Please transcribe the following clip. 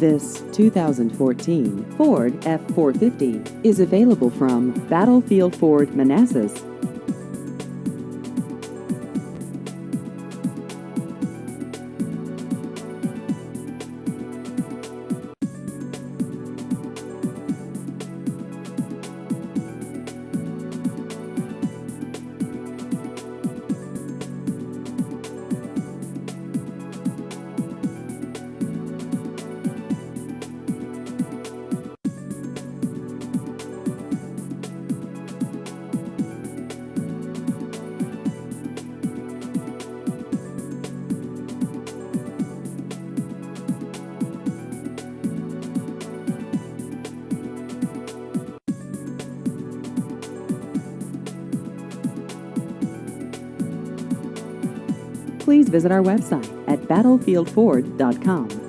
This 2014 Ford F450 is available from Battlefield Ford, Manassas. Please visit our website at battlefieldford.com.